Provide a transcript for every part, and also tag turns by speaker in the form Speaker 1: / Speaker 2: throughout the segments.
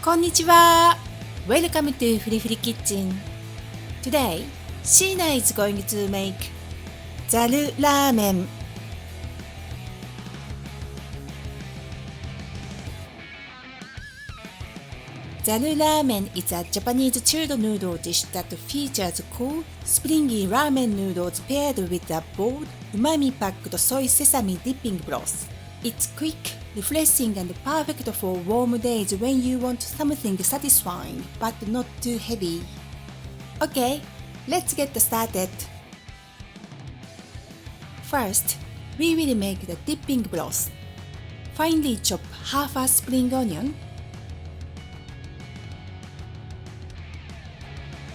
Speaker 1: こんにちは。Welcome to Free Kitchen. Today, Sheena is going to make Zaru Ramen. Zaru Ramen is a Japanese chilled noodle dish that features cool, springy ramen noodles paired with a bold, umami-packed soy sesame dipping broth. It's quick, refreshing and perfect for warm days when you want something satisfying but not too heavy. Okay, let's get started. First, we will make the dipping broth. Finely chop half a spring onion.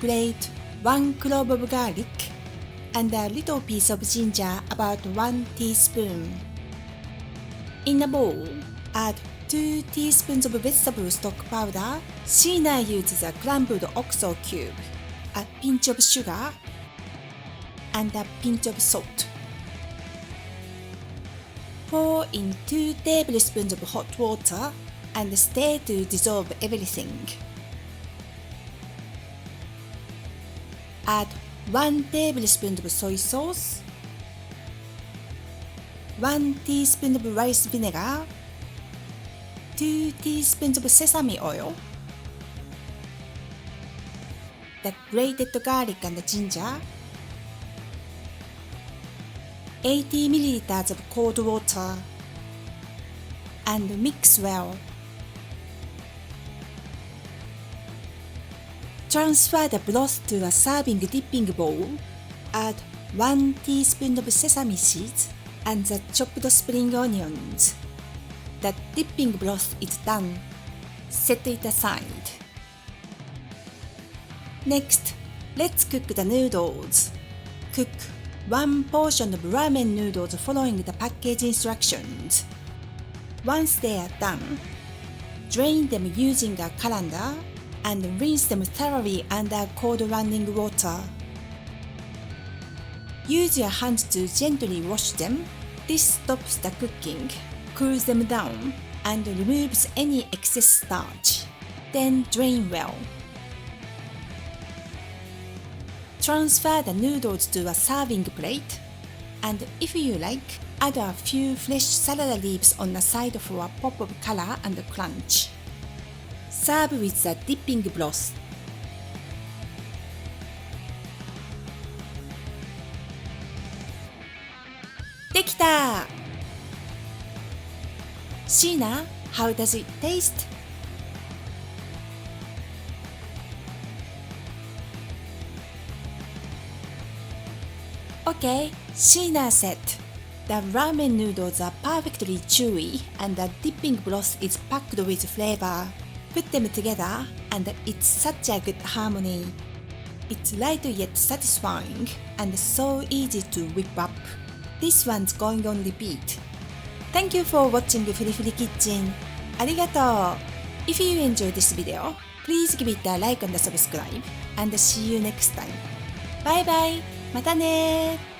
Speaker 1: Grate 1 clove of garlic and a little piece of ginger, about 1 teaspoon. In a bowl, add 2 teaspoons of vegetable stock powder. Sheena uses a crumbled oxo cube, a pinch of sugar, and a pinch of salt. Pour in 2 tablespoons of hot water and stir to dissolve everything. Add 1 tablespoon of soy sauce, 1 teaspoon of rice vinegar, 2 teaspoons of sesame oil, the grated garlic and ginger, 80 milliliters of cold water, and mix well. Transfer the broth to a serving dipping bowl. Add 1 teaspoon of sesame seeds and the chopped spring onions. The dipping broth is done. Set it aside. Next, let's cook the noodles. Cook 1 portion of ramen noodles following the package instructions. Once they are done, drain them using a colander and rinse them thoroughly under cold running water. Use your hands to gently wash them. This stops the cooking, cools them down, and removes any excess starch. Then drain well. Transfer the noodles to a serving plate, and if you like, add a few fresh salad leaves on the side for a pop of color and crunch. Serve with the dipping broth. できた! Sheena, how does it taste? Okay, Sheena said, the ramen noodles are perfectly chewy and the dipping broth is packed with flavor. Put them together and it's such a good harmony. It's light yet satisfying and so easy to whip up. This one's going on repeat. Thank you for watching Free Kitchen. ありがとう. If you enjoyed this video, please give it a like and subscribe and see you next time. Bye bye. またね